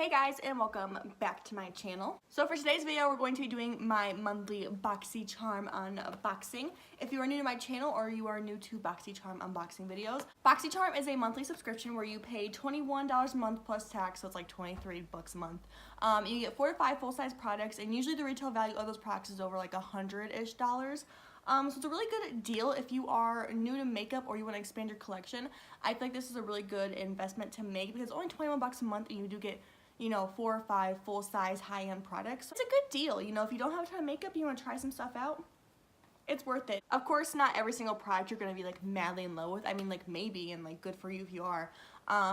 Hey guys, and welcome back to my channel. So for today's video, we're going to be doing my monthly BOXYCHARM unboxing. If you are new to my channel or you are new to BOXYCHARM unboxing videos, BOXYCHARM is a monthly subscription where you pay $21 a month plus tax, so it's like $23 a month. You get 4 to 5 full-size products, and usually the retail value of those products is over like $100-ish. So it's a really good deal if you are new to makeup or you want to expand your collection. I feel like this is a really good investment to make because it's only 21 bucks a month and you do get, you know, 4 or 5 full-size high-end products. It's a good deal. You know, if you don't have a ton of makeup, you want to try some stuff out, it's worth it. Of course, not every single product you're going to be like madly in love with. I mean, like maybe, and like good for you if you are.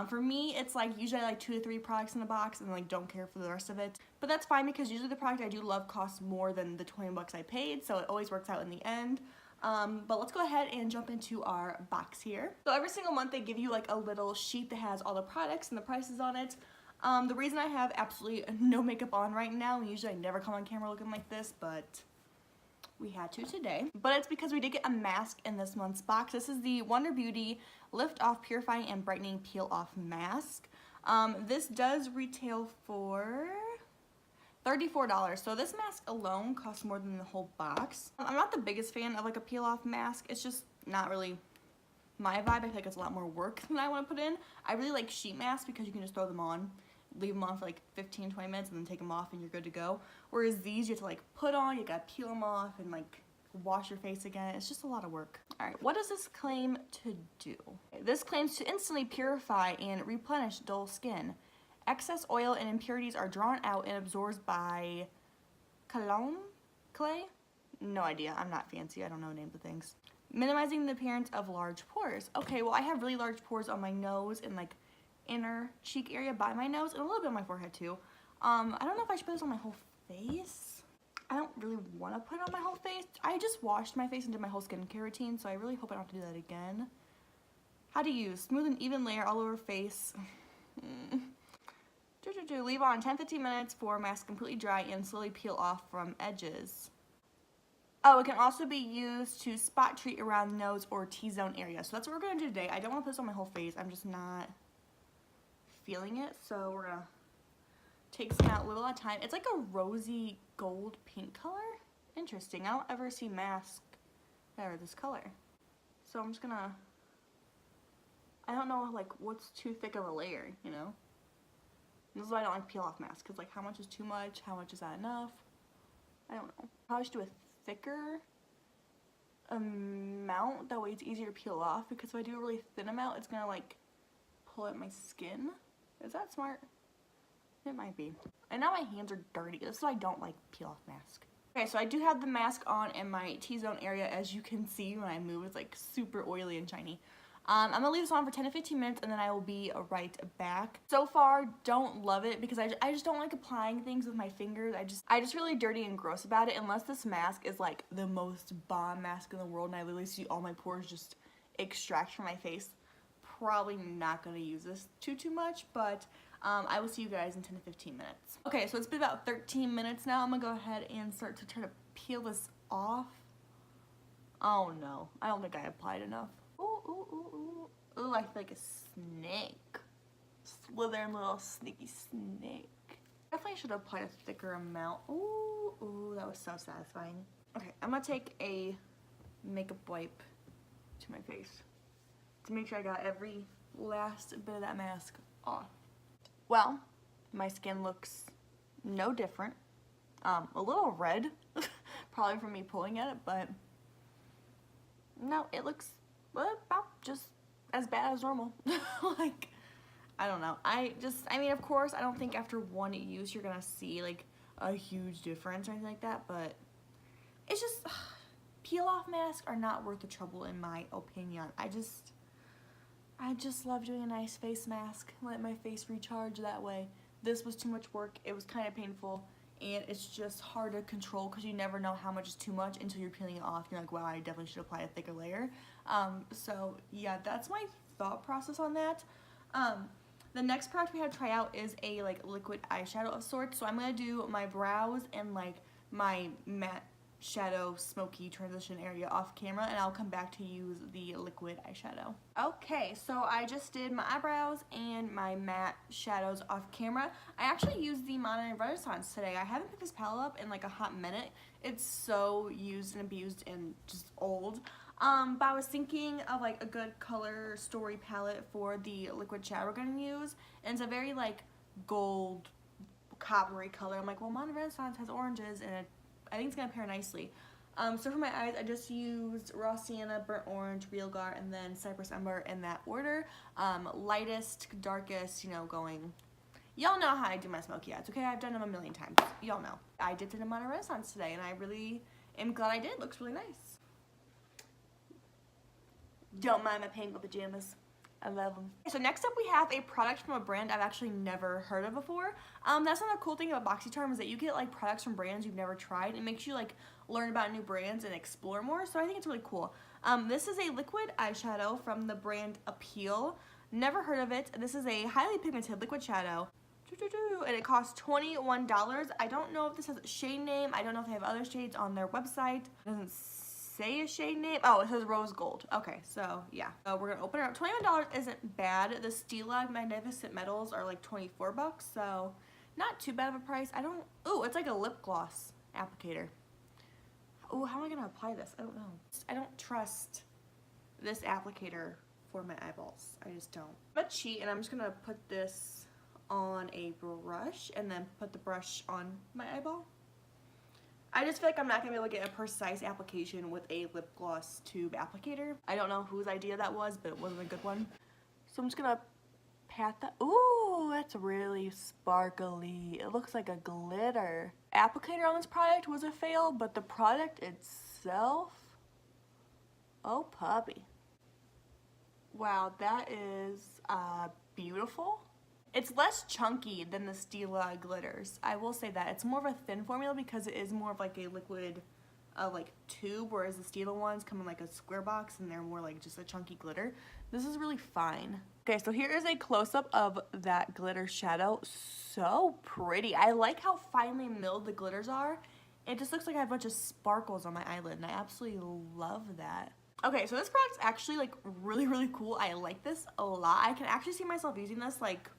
For me, it's like usually like 2 to 3 products in the box and like don't care for the rest of it. But that's fine because usually the product I do love costs more than the 20 bucks I paid, so it always works out in the end. But let's go ahead and jump into our box here. So every single month they give you like a little sheet that has all the products and the prices on it. The reason I have absolutely no makeup on right now, and usually I never come on camera looking like this, but we had to today. But it's because we did get a mask in this month's box. This is the Wonder Beauty Lift Off Purifying and Brightening Peel Off Mask. This does retail for $34. So this mask alone costs more than the whole box. I'm not the biggest fan of like a peel off mask. It's just not really my vibe. I feel like it's a lot more work than I want to put in. I really like sheet masks because you can just throw them on, leave them on for like 15-20 minutes and then take them off and you're good to go. Whereas these you have to like put on, you gotta peel them off and like wash your face again. It's just a lot of work. Alright, what does this claim to do? This claims to instantly purify and replenish dull skin. Excess oil and impurities are drawn out and absorbed by cologne clay? No idea. I'm not fancy. I don't know names of things. Minimizing the appearance of large pores. Okay, well I have really large pores on my nose and like inner cheek area by my nose and a little bit on my forehead too. I don't know if I should put this on my whole face. I don't really want to put it on my whole face. I just washed my face and did my whole skincare routine, so I really hope I don't have to do that again. How to use. Smooth and even layer all over face. Leave on 10-15 minutes for mask completely dry and slowly peel off from edges. Oh, it can also be used to spot treat around the nose or T-zone area. So that's what we're going to do today. I don't want to put this on my whole face. I'm just not feeling it. So we're going to take some out a little at a time. It's like a rosy gold pink color. Interesting. I don't ever see masks that are this color. So I'm just going to, I don't know like what's too thick of a layer, you know. This is why I don't like peel off masks, because like how much is too much, how much is that enough? I don't know. Probably should do a thicker amount, that way it's easier to peel off, because if I do a really thin amount, it's gonna like pull at my skin. Is that smart? It might be. And now my hands are dirty. This is why I don't like peel off mask. Okay, so I do have the mask on in my T-zone area. As you can see when I move, it's like super oily and shiny. I'm going to leave this on for 10 to 15 minutes and then I will be right back. So far, don't love it because I just don't like applying things with my fingers. I just really dirty and gross about it, unless this mask is like the most bomb mask in the world and I literally see all my pores just extract from my face. Probably not going to use this too much, but I will see you guys in 10 to 15 minutes. Okay, so it's been about 13 minutes now. I'm going to go ahead and start to try to peel this off. Oh no, I don't think I applied enough. Ooh, I feel like a snake. Slithering little sneaky snake. Definitely should have applied a thicker amount. Ooh, that was so satisfying. Okay, I'm gonna take a makeup wipe to my face to make sure I got every last bit of that mask off. Well, my skin looks no different. A little red, probably from me pulling at it, but no, it looks about just as bad as normal. Like, I don't know. I mean, of course, I don't think after one use you're gonna see like a huge difference or anything like that, but it's just, peel off masks are not worth the trouble in my opinion. I just love doing a nice face mask, let my face recharge that way. This was too much work. It was kind of painful. And it's just hard to control because you never know how much is too much until you're peeling it off. You're like, wow, I definitely should apply a thicker layer. So yeah, that's my thought process on that. The next product we have to try out is a like liquid eyeshadow of sorts. So I'm gonna do my brows and like my matte shadow smoky transition area off camera, and I'll come back to use the liquid eyeshadow. Okay, so I just did my eyebrows and my matte shadows off camera. I actually used the Modern Renaissance today. I haven't picked this palette up in like a hot minute. It's so used and abused and just old. But I was thinking of like a good color story palette for the liquid shadow we're gonna use, and it's a very like gold coppery color. I'm like, well, Modern Renaissance has oranges, and I think it's gonna pair nicely. So for my eyes, I just used Raw Sienna, Burnt Orange, Real Gar, and then Cypress Ember in that order. Lightest, darkest, you know, going. Y'all know how I do my smoky eyes, okay? I've done them a million times. Y'all know. I did it in Modern Renaissance today, and I really am glad I did. It looks really nice. Don't mind my pink pajamas. I love them. So next up we have a product from a brand I've actually never heard of before. That's another cool thing about BOXYCHARM is that you get like products from brands you've never tried. It makes you like learn about new brands and explore more, so I think it's really cool. This is a liquid eyeshadow from the brand Appeal. Never heard of it. This is a highly pigmented liquid shadow. And it costs $21. I don't know if this has a shade name. I don't know if they have other shades on their website. It doesn't say a shade name. Oh, it says rose gold. Okay, so yeah. We're gonna open it up. $21 isn't bad. The Stila Magnificent Metals are like 24 bucks, so not too bad of a price. Ooh, it's like a lip gloss applicator. Ooh, how am I gonna apply this? I don't know. I don't trust this applicator for my eyeballs. I just don't. I'm gonna cheat, and I'm just gonna put this on a brush and then put the brush on my eyeball. I just feel like I'm not gonna be able to get a precise application with a lip gloss tube applicator. I don't know whose idea that was, but it wasn't a good one. So I'm just gonna pat that. Ooh, that's really sparkly. It looks like a glitter. Applicator on this product was a fail, but the product itself, oh puppy. Wow, that is beautiful. It's less chunky than the Stila glitters. I will say that. It's more of a thin formula because it is more of like a liquid like tube, whereas the Stila ones come in like a square box and they're more like just a chunky glitter. This is really fine. Okay, so here is a close-up of that glitter shadow. So pretty. I like how finely milled the glitters are. It just looks like I have a bunch of sparkles on my eyelid, and I absolutely love that. Okay, so this product's actually like really, really cool. I like this a lot. I can actually see myself using this like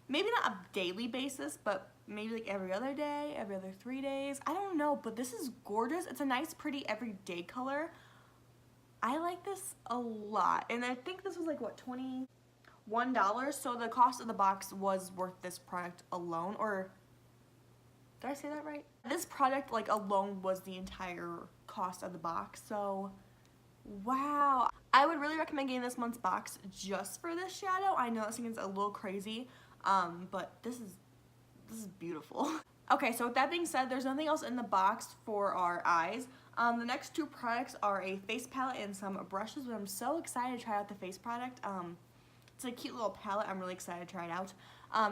maybe not a daily basis, but maybe like every other day, every other 3 days. I don't know, but this is gorgeous. It's a nice, pretty, everyday color. I like this a lot. And I think this was like, what, $21? So the cost of the box was worth this product alone. Or, did I say that right? This product, like, alone was the entire cost of the box. So, wow. I would really recommend getting this month's box just for this shadow. I know this thing is a little crazy. But this is beautiful. Okay, so with that being said, there's nothing else in the box for our eyes. The next two products are a face palette and some brushes, but I'm so excited to try out the face product. It's a cute little palette. I'm really excited to try it out.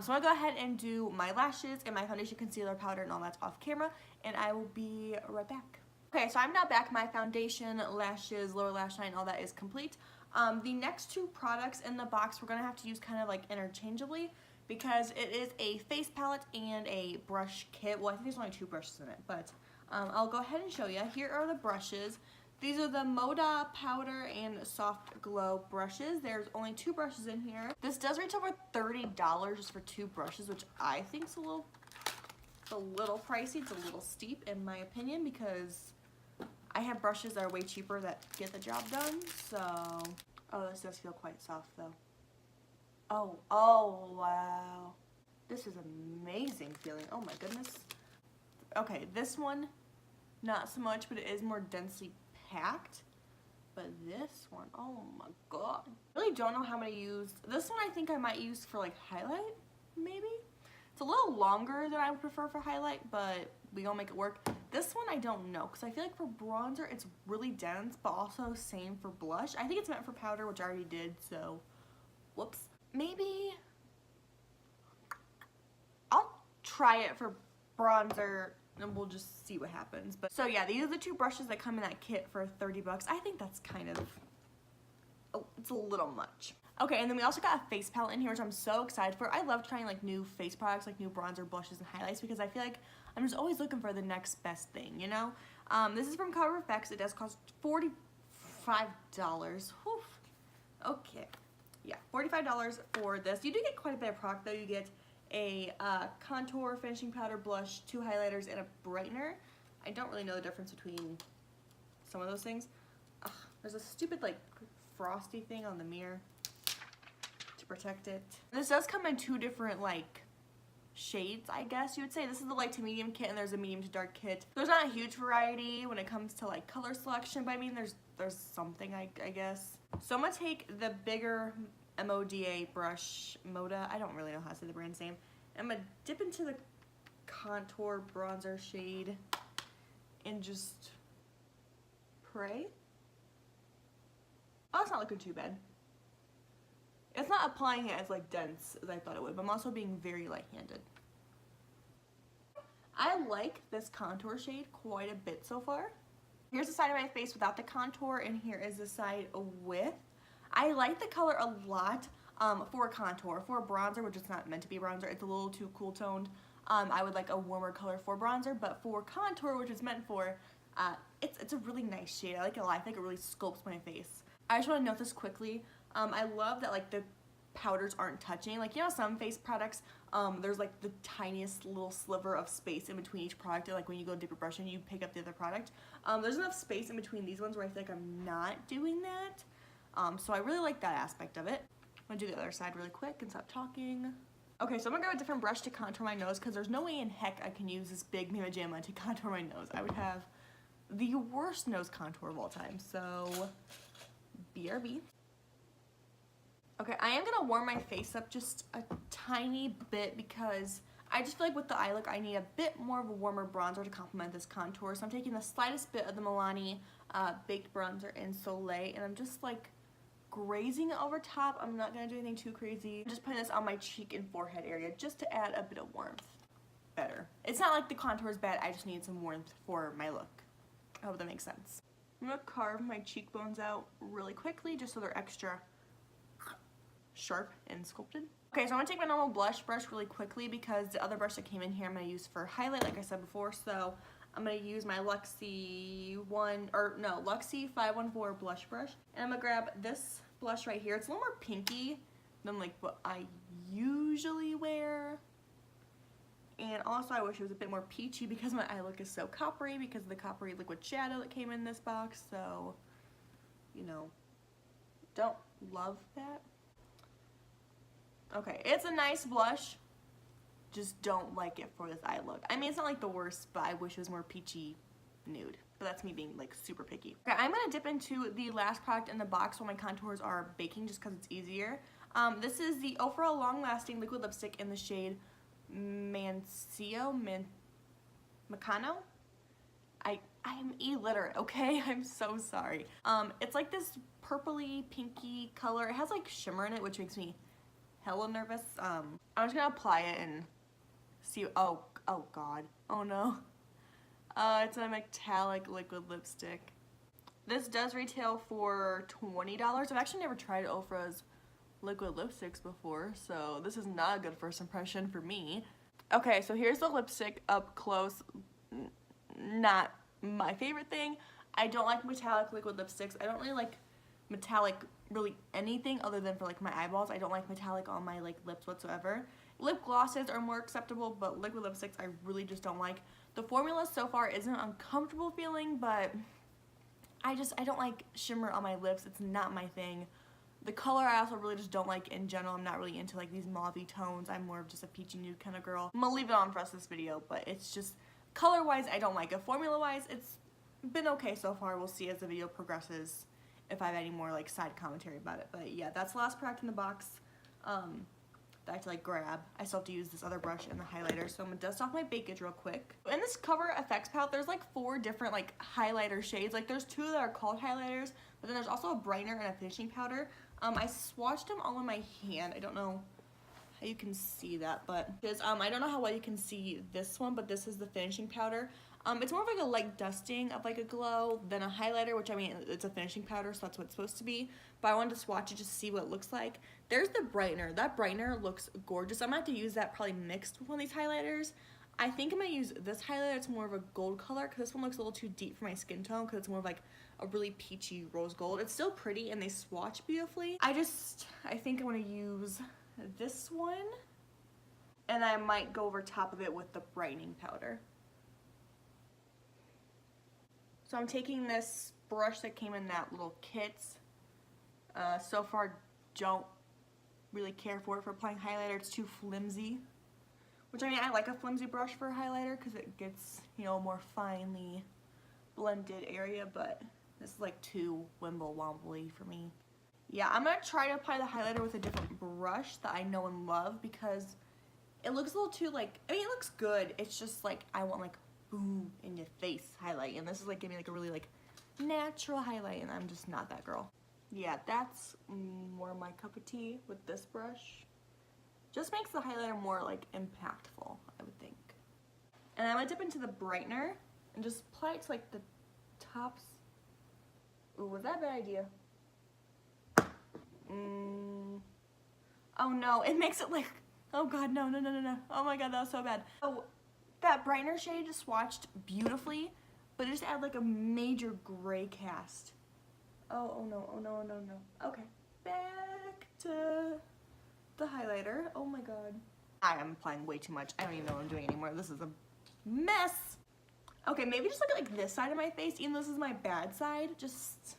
So I'm gonna go ahead and do my lashes and my foundation, concealer, powder, and all that's off camera, and I will be right back. Okay, so I'm now back. My foundation, lashes, lower lash line, all that is complete. The next two products in the box we're gonna have to use kind of like interchangeably, because it is a face palette and a brush kit. Well, I think there's only two brushes in it, but I'll go ahead and show you. Here are the brushes. These are the Moda powder and soft glow brushes. There's only two brushes in here. This does reach over $30 just for two brushes, which I think is a little pricey. It's a little steep in my opinion, because I have brushes that are way cheaper that get the job done. So, oh, this does feel quite soft though. Oh, wow. This is amazing feeling. Oh my goodness. Okay, this one, not so much, but it is more densely packed. But this one, oh my god. I really don't know how I'm gonna use. This one I think I might use for like highlight, maybe? It's a little longer than I would prefer for highlight, but we gonna make it work. This one I don't know, because I feel like for bronzer it's really dense, but also same for blush. I think it's meant for powder, which I already did, so whoops. Maybe I'll try it for bronzer and we'll just see what happens. But so yeah, these are the two brushes that come in that kit for 30 bucks. I think that's kind of, oh, it's a little much. Okay, and then we also got a face palette in here, which I'm so excited for. I love trying like new face products, like new bronzer, blushes, and highlights, because I feel like I'm just always looking for the next best thing, you know? This is from Cover FX. It does cost $45. Whew. Okay, yeah, $45 for this. You do get quite a bit of product though. You get a contour, finishing powder, blush, 2 highlighters, and a brightener. I don't really know the difference between some of those things. Ugh, there's a stupid like frosty thing on the mirror to protect it. This does come in 2 different like shades, I guess you would say. This is the light to medium kit, and there's a medium to dark kit. There's not a huge variety when it comes to like color selection, but I mean there's something, I guess. So I'm gonna take the bigger MODA brush, I don't really know how to say the brand's name. I'm gonna dip into the contour bronzer shade and just pray. Oh, it's not looking too bad. It's not applying it as like dense as I thought it would, but I'm also being very light-handed. I like this contour shade quite a bit so far. Here's the side of my face without the contour, and here is the side with. I like the color a lot for a contour. For a bronzer, which is not meant to be a bronzer, it's a little too cool toned. I would like a warmer color for bronzer, but for contour, which is meant for, it's a really nice shade. I like it a lot. I think it really sculpts my face. I just want to note this quickly. I love that like the powders aren't touching. Like, you know, some face products, there's like the tiniest little sliver of space in between each product, and like when you go dip your brush in, you pick up the other product. There's enough space in between these ones where I feel like I'm not doing that. So I really like that aspect of it. I'm gonna do the other side really quick and stop talking. Okay, so I'm gonna grab a different brush to contour my nose, because there's no way in heck I can use this big Mama Jamma to contour my nose. I would have the worst nose contour of all time, so BRB. Okay, I am gonna warm my face up just a tiny bit, because I just feel like with the eye look, I need a bit more of a warmer bronzer to complement this contour. So I'm taking the slightest bit of the Milani Baked Bronzer in Soleil, and I'm just like grazing it over top. I'm not gonna do anything too crazy. I'm just putting this on my cheek and forehead area just to add a bit of warmth. Better. It's not like the contour is bad, I just need some warmth for my look. I hope that makes sense. I'm gonna carve my cheekbones out really quickly just so they're extra sharp and sculpted. Okay, so I'm gonna take my normal blush brush really quickly, because the other brush that came in here I'm gonna use for highlight, like I said before. So I'm gonna use my Luxie 514 blush brush, and I'm gonna grab this blush right here. It's a little more pinky than like what I usually wear, and also I wish it was a bit more peachy, because my eye look is so coppery because of the coppery liquid shadow that came in this box. So, you know, don't love that. Okay, it's a nice blush, just don't like it for this eye look. I mean, it's not like the worst, but I wish it was more peachy nude. But that's me being like super picky. Okay, I'm gonna dip into the last product in the box while my contours are baking, just because it's easier. This is the Ofra Long Lasting Liquid Lipstick in the shade Macano. I am illiterate, okay? I'm so sorry. It's like this purpley pinky color. It has like shimmer in it, which makes me hella nervous. I'm just gonna apply it and see. Oh god, oh no. It's a metallic liquid lipstick. This does retail for $20. I've actually never tried Ofra's liquid lipsticks before, so this is not a good first impression for me. Okay, so here's the lipstick up close. Not my favorite thing. I don't like metallic liquid lipsticks. I don't really like metallic really anything other than for like my eyeballs. I don't like metallic on my like lips whatsoever. Lip glosses are more acceptable, but liquid lipsticks I really just don't like. The formula so far isn't uncomfortable feeling, but I don't like shimmer on my lips. It's not my thing. The color I also really just don't like in general. I'm not really into like these mauve tones. I'm more of just a peachy nude kind of girl. I'm gonna leave it on for us this video, but it's just color wise I don't like it. Formula wise it's been okay so far. We'll see as the video progresses if I have any more like side commentary about it. But yeah, that's the last product in the box that I have to like grab. I still have to use this other brush and the highlighter, so I'm gonna dust off my bakage real quick. In this Cover FX palette, there's like 4 different like highlighter shades. Like there's 2 that are called highlighters, but then there's also a brightener and a finishing powder. I swatched them all in my hand. I don't know how you can see that, but I don't know how well you can see this one, but this is the finishing powder. It's more of like a light dusting of like a glow than a highlighter, which I mean, it's a finishing powder, so that's what it's supposed to be. But I wanted to swatch it just to see what it looks like. There's the brightener. That brightener looks gorgeous. I'm gonna have to use that probably mixed with one of these highlighters. I think I'm gonna use this highlighter. It's more of a gold color because this one looks a little too deep for my skin tone because it's more of like a really peachy rose gold. It's still pretty and they swatch beautifully. I think I'm gonna use this one and I might go over top of it with the brightening powder. So I'm taking this brush that came in that little kit. So far, don't really care for it for applying highlighter. It's too flimsy. Which, I mean, I like a flimsy brush for a highlighter because it gets, you know, a more finely blended area, but this is like too wimble-wombly for me. Yeah, I'm going to try to apply the highlighter with a different brush that I know and love because it looks a little too, like, I mean, it looks good. It's just, like, I want, like, boom, in your face highlight. And this is, like, giving me, like, a really, like, natural highlight, and I'm just not that girl. Yeah, that's more my cup of tea with this brush. Just makes the highlighter more, like, impactful, I would think. And I'm going to dip into the brightener and just apply it to, like, the tops. Ooh, was that a bad idea? Oh, no. It makes it, like, oh, God, no. Oh, my God, that was so bad. Oh, that brightener shade just swatched beautifully, but it just added, like, a major gray cast. Oh, no. Okay, back to the highlighter. Oh my god. I am applying way too much. I don't even know what I'm doing anymore. This is a mess. Okay, maybe just look at like this side of my face, even though this is my bad side. Just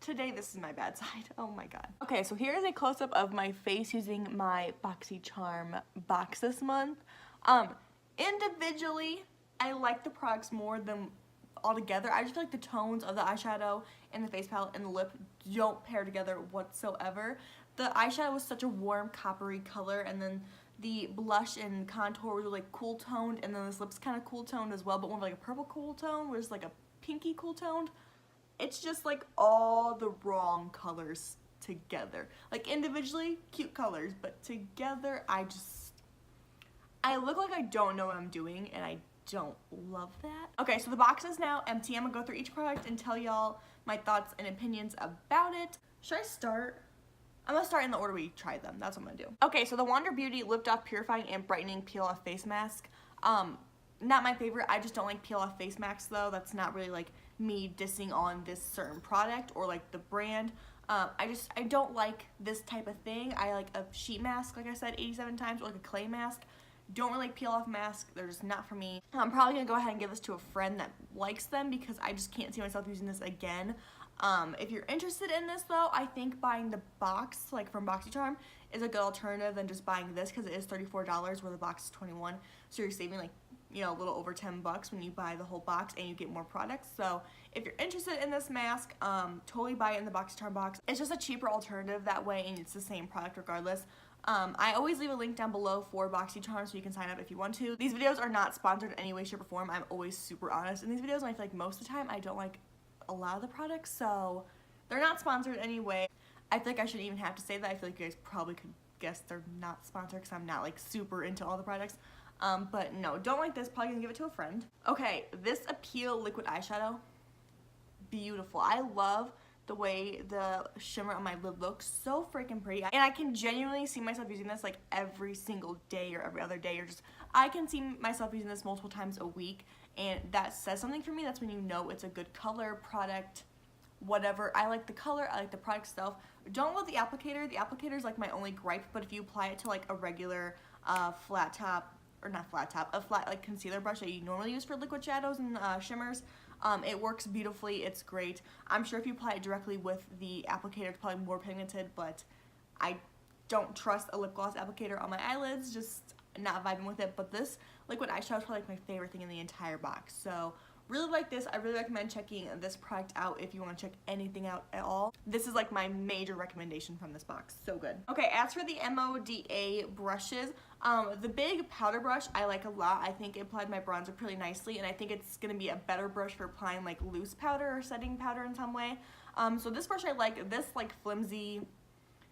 today, this is my bad side. Oh my god. Okay, so here's a close-up of my face using my BOXYCHARM box this month. Individually, I like the products more than all together. I just feel like the tones of the eyeshadow and the face palette and the lip don't pair together whatsoever. The eyeshadow was such a warm coppery color, and then the blush and contour were like cool toned, and then this lip's kind of cool toned as well, but more of like a purple cool tone, whereas like a pinky cool toned. It's just like all the wrong colors together. Like individually, cute colors, but together, I look like I don't know what I'm doing, and I don't love that. Okay, so the box is now empty. I'm gonna go through each product and tell y'all my thoughts and opinions about it. Should I start? I'm gonna start in the order we tried them. That's what I'm gonna do. Okay, so the Wander Beauty Lift Off Purifying and Brightening Peel Off Face Mask. Not my favorite. I just don't like peel off face masks though. That's not really like me dissing on this certain product or like the brand. I don't like this type of thing. I like a sheet mask, like I said 87 times, or like a clay mask. Don't really like peel off masks. They're just not for me. I'm probably gonna go ahead and give this to a friend that likes them because I just can't see myself using this again. If you're interested in this though, I think buying the box, like from BOXYCHARM, is a good alternative than just buying this because it is $34 where the box is $21. So you're saving like, you know, a little over 10 bucks when you buy the whole box and you get more products. So if you're interested in this mask, totally buy it in the BOXYCHARM box. It's just a cheaper alternative that way, and it's the same product regardless. I always leave a link down below for BOXYCHARM so you can sign up if you want to. These videos are not sponsored in any way, shape, or form. I'm always super honest in these videos, and I feel like most of the time I don't like a lot of the products, so they're not sponsored anyway. I feel like I shouldn't even have to say that. I feel like you guys probably could guess they're not sponsored because I'm not like super into all the products. But no, don't like this. Probably gonna give it to a friend. Okay, this Appeal liquid eyeshadow, beautiful. I love the way the shimmer on my lid looks, so freaking pretty, and I can genuinely see myself using this like every single day or every other day, or just I can see myself using this multiple times a week, and that says something for me. That's when you know it's a good color, product, whatever. I like the color, I like the product itself. Don't love the applicator. The applicator is like my only gripe, but if you apply it to like a regular flat top, or not flat top, a flat like concealer brush that you normally use for liquid shadows and shimmers, it works beautifully. It's great. I'm sure if you apply it directly with the applicator, it's probably more pigmented, but I don't trust a lip gloss applicator on my eyelids, just not vibing with it. But this liquid eyeshadow is probably like my favorite thing in the entire box. So really like this. I really recommend checking this product out if you want to check anything out at all. This is like my major recommendation from this box. So good. Okay, as for the MODA brushes, the big powder brush I like a lot. I think it applied my bronzer pretty nicely, and I think it's going to be a better brush for applying like loose powder or setting powder in some way. So this brush I like. This like flimsy,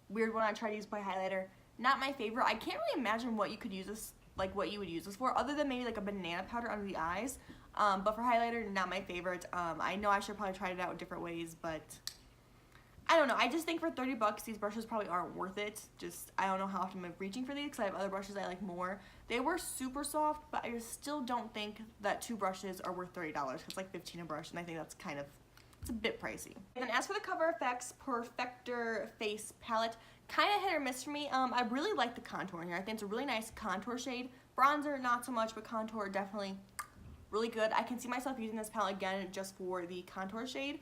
weird one I tried to use by highlighter, not my favorite. I can't really imagine what you could use this like what you would use this for, other than maybe like a banana powder under the eyes. But for highlighter, not my favorite. I know I should probably try it out in different ways, but I don't know. I just think for 30 bucks, these brushes probably aren't worth it. Just, I don't know how often I'm reaching for these because I have other brushes I like more. They were super soft, but I just still don't think that 2 brushes are worth $30. It's like $15 a brush, and I think that's kind of, it's a bit pricey. And then as for the Cover FX Perfector Face Palette, kind of hit or miss for me. I really like the contour in here. I think it's a really nice contour shade. Bronzer, not so much, but contour definitely really good. I can see myself using this palette again just for the contour shade.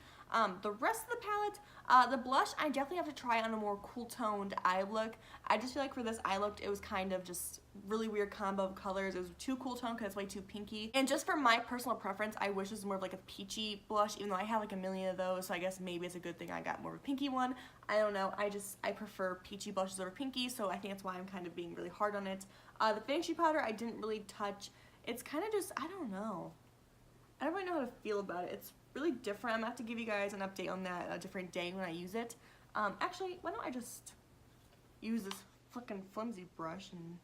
The rest of the palette, the blush, I definitely have to try on a more cool toned eye look. I just feel like for this eye look, it was kind of just really weird combo of colors. It was too cool tone because it's way too pinky. And just for my personal preference, I wish this was more of like a peachy blush, even though I have like a million of those, so I guess maybe it's a good thing I got more of a pinky one. I don't know. I prefer peachy blushes over pinky, so I think that's why I'm kind of being really hard on it. The finishing powder, I didn't really touch. It's kind of just, I don't know. I don't really know how to feel about it. It's really different. I'm gonna have to give you guys an update on that a different day when I use it. Actually, why don't I just use this fucking flimsy brush and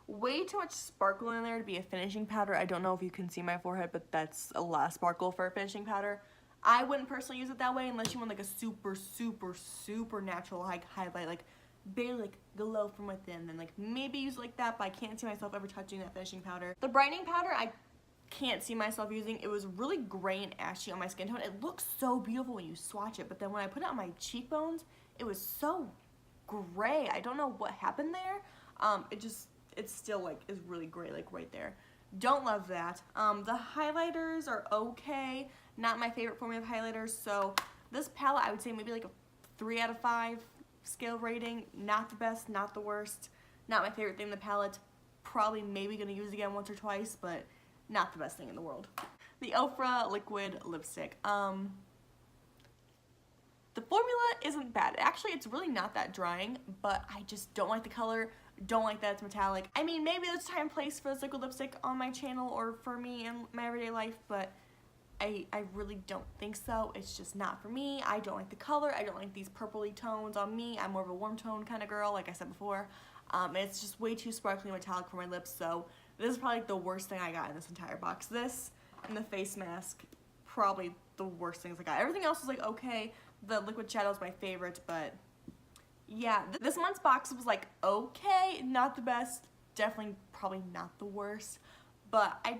way too much sparkle in there to be a finishing powder. I don't know if you can see my forehead, but that's a lot of sparkle for a finishing powder. I wouldn't personally use it that way unless you want like a super, super, super natural like highlight, like barely like glow from within, then like maybe use it like that, but I can't see myself ever touching that finishing powder. The brightening powder, I can't see myself using. It was really gray and ashy on my skin tone. It looks so beautiful when you swatch it, but then when I put it on my cheekbones, it was so gray. I don't know what happened there. It's still like is really gray, like right there. Don't love that. The highlighters are okay. Not my favorite formula of highlighters, so this palette I would say maybe like a 3 out of 5 scale rating. Not the best, not the worst. Not my favorite thing in the palette. Probably maybe gonna use it again once or twice, but not the best thing in the world. The Ofra Liquid Lipstick. The formula isn't bad. Actually, it's really not that drying, but I just don't like the color. Don't like that it's metallic. I mean, maybe there's time and place for this liquid lipstick on my channel or for me in my everyday life, but I really don't think so. It's just not for me. I don't like the color. I don't like these purpley tones on me. I'm more of a warm tone kind of girl, like I said before. And it's just way too sparkly and metallic for my lips, so this is probably like the worst thing I got in this entire box. This and the face mask, probably the worst things I got. Everything else was like okay. The liquid shadow is my favorite, but yeah, this month's box was like okay, not the best, definitely probably not the worst, but I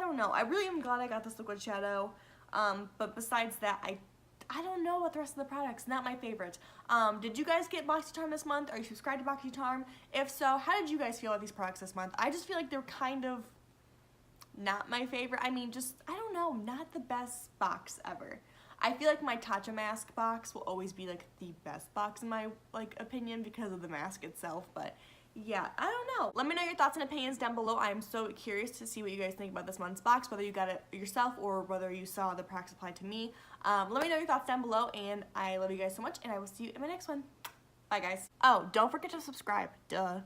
don't know. I really am glad I got this liquid shadow, but besides that, I don't know about the rest of the products. Not my favorite. Did you guys get BOXYCHARM this month? Are you subscribed to BOXYCHARM? If so, how did you guys feel about these products this month? I just feel like they're kind of not my favorite. I mean, just, I don't know, not the best box ever. I feel like my Tatcha mask box will always be like the best box in my like opinion because of the mask itself, but yeah, I don't know. Let me know your thoughts and opinions down below. I am so curious to see what you guys think about this month's box, whether you got it yourself or whether you saw the products applied to me. Let me know your thoughts down below, and I love you guys so much, and I will see you in my next one. Bye, guys. Oh, don't forget to subscribe. Duh.